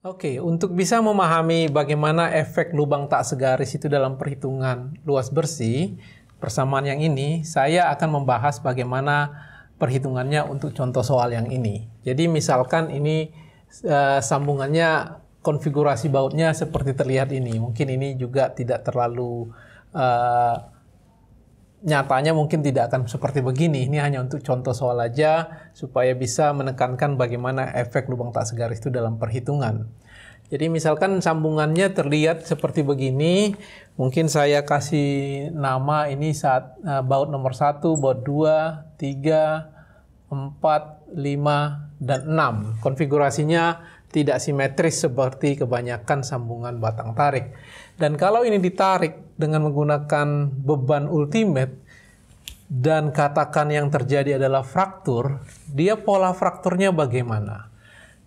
Oke, untuk bisa memahami bagaimana efek lubang tak segaris itu dalam perhitungan luas bersih, persamaan yang ini, saya akan membahas bagaimana perhitungannya untuk contoh soal yang ini. Jadi misalkan ini sambungannya, konfigurasi bautnya seperti terlihat ini. Mungkin ini juga tidak terlalu nyatanya mungkin tidak akan seperti begini. Ini hanya untuk contoh soal aja supaya bisa menekankan bagaimana efek lubang tak segaris itu dalam perhitungan. Jadi misalkan sambungannya terlihat seperti begini. Mungkin saya kasih nama ini saat baut nomor 1, baut 2, 3, 4, 5, dan 6. Konfigurasinya tidak simetris seperti kebanyakan sambungan batang tarik. Dan kalau ini ditarik dengan menggunakan beban ultimate dan katakan yang terjadi adalah fraktur, dia pola frakturnya bagaimana?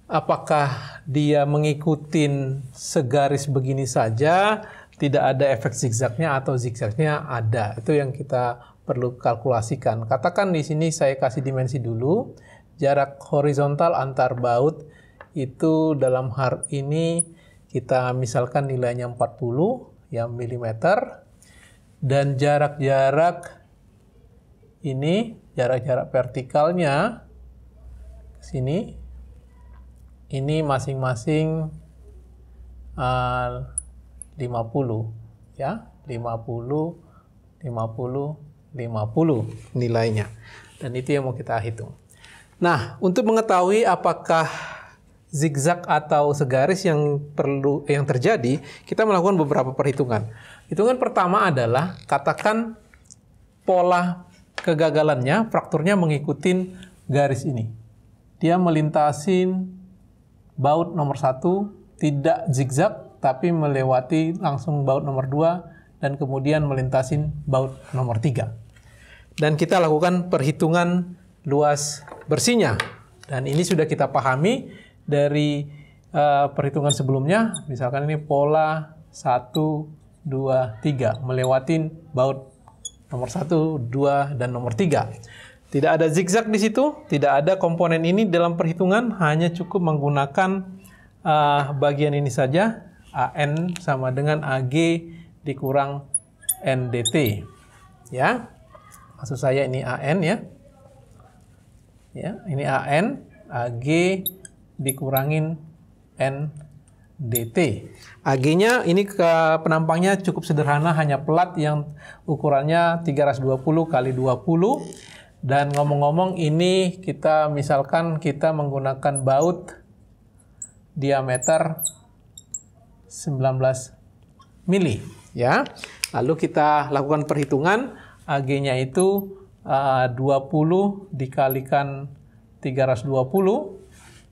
Apakah dia mengikuti segaris begini saja, tidak ada efek zigzagnya atau zigzagnya ada? Itu yang kita perlu kalkulasikan. Katakan di sini saya kasih dimensi dulu, jarak horizontal antar baut itu dalam hal ini kita misalkan nilainya 40 ya milimeter, dan jarak-jarak ini, jarak-jarak vertikalnya ke sini, ini masing-masing 50 ya, 50, 50, 50 nilainya. Dan itu yang mau kita hitung. Nah, untuk mengetahui apakah zigzag atau segaris yang terjadi, kita melakukan beberapa perhitungan. Hitungan pertama adalah katakan pola kegagalannya, frakturnya mengikuti garis ini. Dia melintasin baut nomor 1, tidak zigzag, tapi melewati langsung baut nomor 2, dan kemudian melintasin baut nomor 3. Dan kita lakukan perhitungan luas bersihnya. Dan ini sudah kita pahami dari perhitungan sebelumnya. Misalkan ini pola 1, 2, 3 melewatin baut nomor 1, 2, dan nomor 3. Tidak ada zigzag di situ, tidak ada komponen ini dalam perhitungan, hanya cukup menggunakan bagian ini saja, AN sama dengan AG dikurang NDT. Ya, maksud saya ini AN ya. Ya, ini AN, AG dikurangin NDT. AG-nya ini penampangnya cukup sederhana, hanya plat yang ukurannya 320 kali 20. Dan ngomong-ngomong ini kita misalkan kita menggunakan baut diameter 19 mili ya. Lalu kita lakukan perhitungan, AG-nya itu 20 dikalikan 320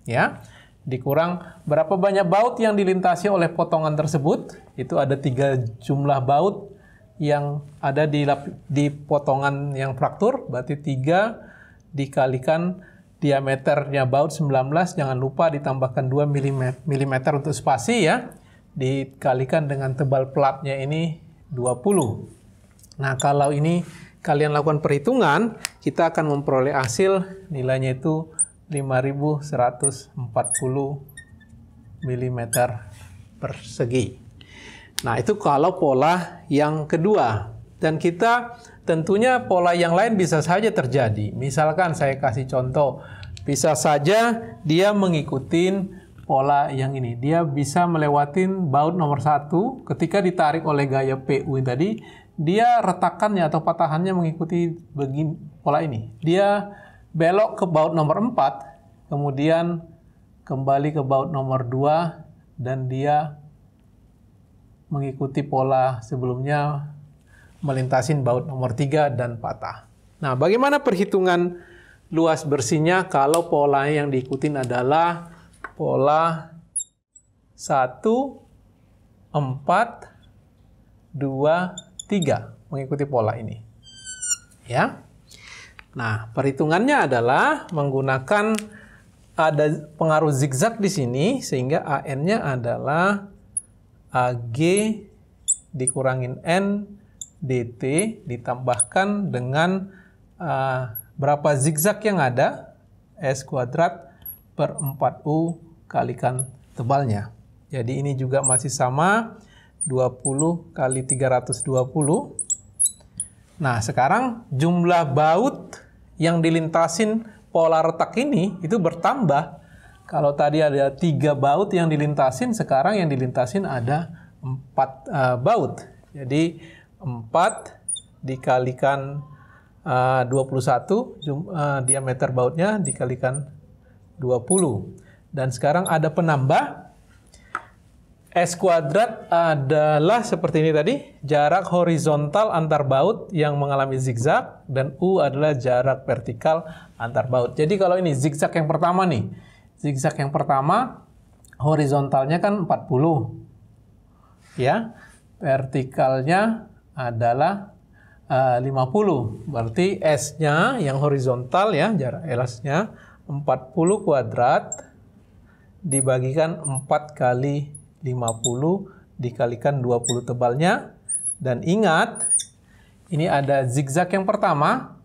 ya, dikurang berapa banyak baut yang dilintasi oleh potongan tersebut. Itu ada 3 jumlah baut yang ada di potongan yang fraktur, berarti 3 dikalikan diameternya baut 19, jangan lupa ditambahkan 2 mm untuk spasi ya, dikalikan dengan tebal platnya ini 20. Nah, kalau ini kalian lakukan perhitungan, kita akan memperoleh hasil nilainya itu 5140 mm persegi. Nah, itu kalau pola yang kedua. Dan kita tentunya pola yang lain bisa saja terjadi. Misalkan saya kasih contoh, bisa saja dia mengikuti pola yang ini. Dia bisa melewatin baut nomor 1 ketika ditarik oleh gaya PU tadi, dia retakannya atau patahannya mengikuti begini pola ini. Dia belok ke baut nomor 4, kemudian kembali ke baut nomor 2, dan dia mengikuti pola sebelumnya, melintasin baut nomor 3 dan patah. Nah, bagaimana perhitungan luas bersihnya kalau pola yang diikutin adalah pola 1, 4, 2, 3, mengikuti pola ini. Ya. Nah, perhitungannya adalah menggunakan ada pengaruh zigzag di sini, sehingga AN-nya adalah AG dikurangin N DT ditambahkan dengan berapa zigzag yang ada, S² per 4U kalikan tebalnya. Jadi ini juga masih sama, 20 kali 320. Nah, sekarang jumlah baut yang dilintasin pola retak ini itu bertambah. Kalau tadi ada 3 baut yang dilintasin, sekarang yang dilintasin ada 4 baut. Jadi 4 dikalikan 21, diameter bautnya dikalikan 20. Dan sekarang ada penambah. S kuadrat adalah seperti ini tadi, jarak horizontal antar baut yang mengalami zigzag, dan U adalah jarak vertikal antar baut. Jadi kalau ini zigzag yang pertama nih, zigzag yang pertama horizontalnya kan 40, ya, vertikalnya adalah 50. Berarti S-nya yang horizontal ya, jarak LS-nya 40 kuadrat dibagikan 4 kali 50 dikalikan 20 tebalnya. Dan ingat, ini ada zigzag yang pertama,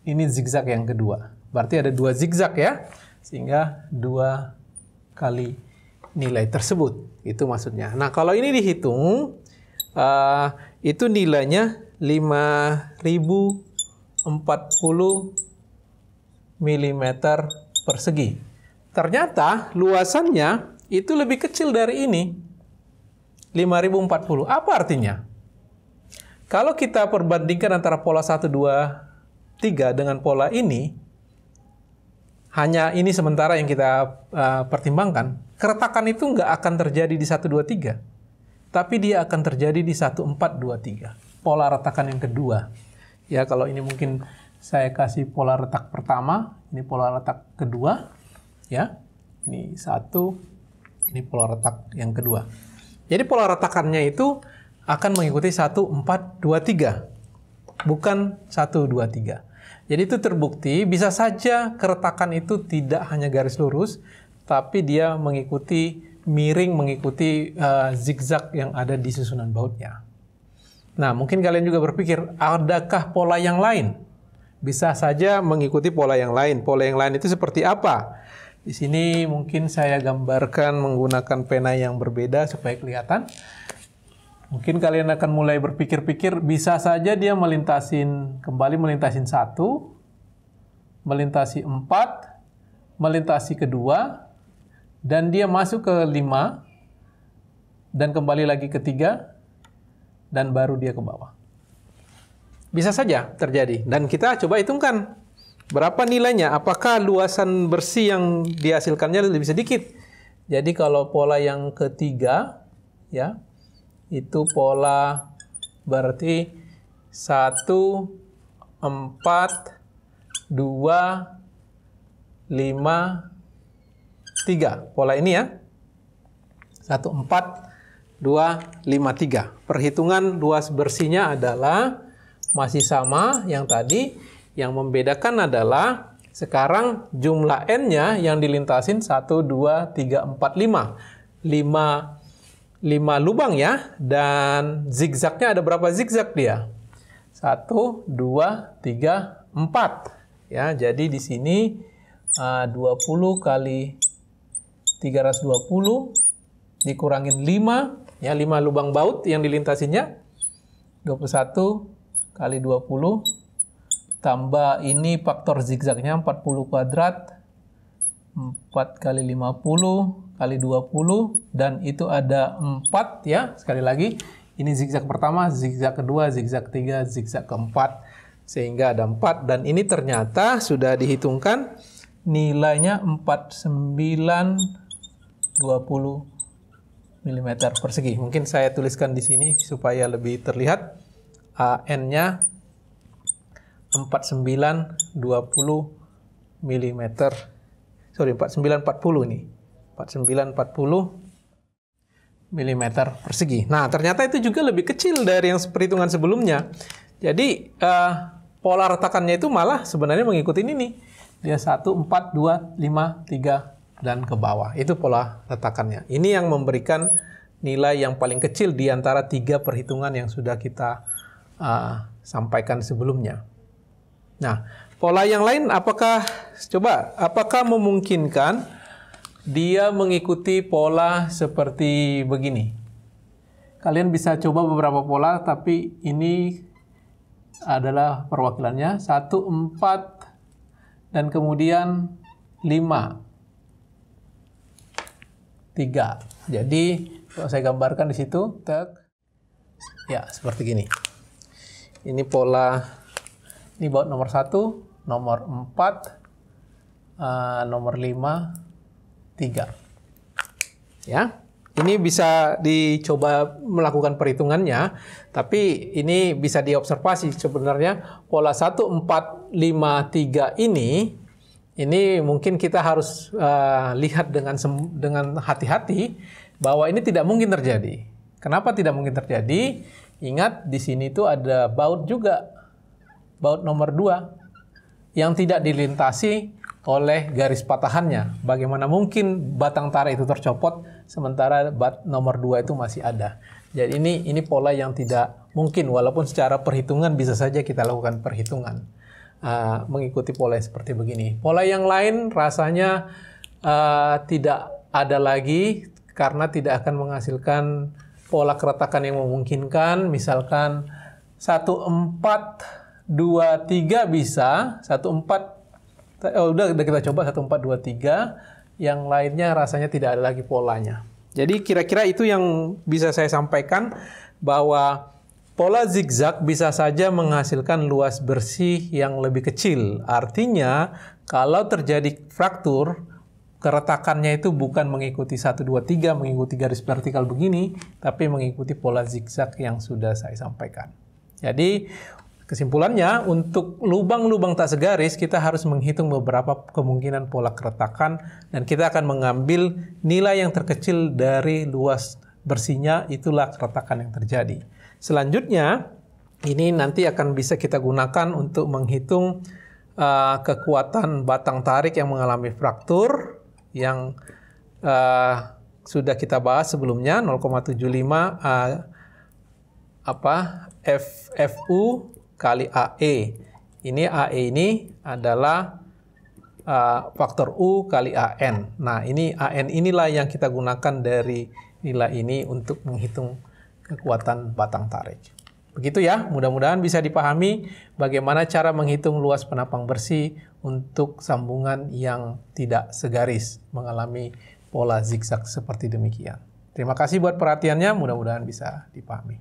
ini zigzag yang kedua. Berarti ada 2 zigzag ya, sehingga 2 kali nilai tersebut. Itu maksudnya. Nah, kalau ini dihitung, itu nilainya 5040 mm persegi. Ternyata luasannya itu lebih kecil dari ini, 5040. Apa artinya? Kalau kita perbandingkan antara pola 1, 2, 3 dengan pola ini, hanya ini sementara yang kita pertimbangkan, keretakan itu nggak akan terjadi di 1, 2, 3. Tapi dia akan terjadi di 1, 4, 2, 3. Pola retakan yang kedua. Ya, kalau ini mungkin saya kasih pola retak pertama, ini pola retak kedua. Ya, ini 1. Ini pola retak yang kedua. Jadi pola retakannya itu akan mengikuti 1, 4, 2, 3. Bukan 1, 2, 3. Jadi itu terbukti bisa saja keretakan itu tidak hanya garis lurus, tapi dia mengikuti miring, mengikuti zigzag yang ada di susunan bautnya. Nah, mungkin kalian juga berpikir, adakah pola yang lain? Bisa saja mengikuti pola yang lain. Pola yang lain itu seperti apa? Di sini mungkin saya gambarkan menggunakan pena yang berbeda supaya kelihatan. Mungkin kalian akan mulai berpikir-pikir, bisa saja dia kembali melintasin 1, melintasi 4, melintasi kedua, dan dia masuk ke 5, dan kembali lagi ke 3, dan baru dia ke bawah. Bisa saja terjadi. Dan kita coba hitungkan. Berapa nilainya? Apakah luasan bersih yang dihasilkannya lebih sedikit? Jadi kalau pola yang ketiga, ya, itu pola berarti 1, 4, 2, 5, 3. Pola ini ya. 1, 4, 2, 5, 3. Perhitungan luas bersihnya adalah masih sama yang tadi. Yang membedakan adalah sekarang jumlah N-nya yang dilintasin 1, 2, 3, 4, 5. 5 lubang ya. Dan zigzagnya ada berapa zigzag dia? 1, 2, 3, 4. Ya, jadi di sini 20 kali 320 dikurangin 5. Ya, 5 lubang baut yang dilintasinya. 21 kali 20. Tambah ini faktor zigzagnya 40 kuadrat, 4 kali 50 kali 20, dan itu ada 4 ya. Sekali lagi, ini zigzag pertama, zigzag kedua, zigzag ketiga, zigzag keempat, sehingga ada 4. Dan ini ternyata sudah dihitungkan nilainya 4920 mm persegi. Mungkin saya tuliskan di sini supaya lebih terlihat. N-nya 4920 mm. Sorry, 4940 ini. 4940 mm persegi. Nah, ternyata itu juga lebih kecil dari yang perhitungan sebelumnya. Jadi, pola retakannya itu malah sebenarnya mengikuti ini. Dia 1, 4, 2, 5, 3, dan ke bawah. Itu pola retakannya. Ini yang memberikan nilai yang paling kecil di antara 3 perhitungan yang sudah kita sampaikan sebelumnya. Nah, pola yang lain apakah memungkinkan dia mengikuti pola seperti begini. Kalian bisa coba beberapa pola, tapi ini adalah perwakilannya. 1, 4, dan kemudian 5, 3. Jadi, kalau saya gambarkan di situ, ya seperti gini. Ini pola, ini baut nomor 1, nomor 4, nomor 5, 3. Ya, ini bisa dicoba melakukan perhitungannya, tapi ini bisa diobservasi sebenarnya pola 1, 4, 5, 3 ini mungkin kita harus lihat dengan hati-hati bahwa ini tidak mungkin terjadi. Kenapa tidak mungkin terjadi? Ingat di sini tuh ada baut juga, baut nomor 2 yang tidak dilintasi oleh garis patahannya. Bagaimana mungkin batang tarik itu tercopot sementara bat nomor 2 itu masih ada. Jadi ini pola yang tidak mungkin, walaupun secara perhitungan bisa saja kita lakukan perhitungan mengikuti pola seperti begini. Pola yang lain rasanya tidak ada lagi karena tidak akan menghasilkan pola keretakan yang memungkinkan. Misalkan 1, 4, 2, 3 bisa, 1, 4, udah kita coba 1, 4, 2, 3. Yang lainnya rasanya tidak ada lagi polanya. Jadi kira-kira itu yang bisa saya sampaikan, bahwa pola zigzag bisa saja menghasilkan luas bersih yang lebih kecil. Artinya kalau terjadi fraktur, keretakannya itu bukan mengikuti 1, 2, 3, mengikuti garis vertikal begini, tapi mengikuti pola zigzag yang sudah saya sampaikan. Jadi kesimpulannya, untuk lubang-lubang tak segaris, kita harus menghitung beberapa kemungkinan pola keretakan, dan kita akan mengambil nilai yang terkecil dari luas bersihnya, itulah keretakan yang terjadi. Selanjutnya, ini nanti akan bisa kita gunakan untuk menghitung kekuatan batang tarik yang mengalami fraktur, yang sudah kita bahas sebelumnya, 0,75 FU kali AE. Ini AE ini adalah faktor U kali AN. Nah, ini AN inilah yang kita gunakan dari nilai ini untuk menghitung kekuatan batang tarik. Begitu ya, mudah-mudahan bisa dipahami bagaimana cara menghitung luas penapang bersih untuk sambungan yang tidak segaris mengalami pola zigzag seperti demikian. Terima kasih buat perhatiannya, mudah-mudahan bisa dipahami.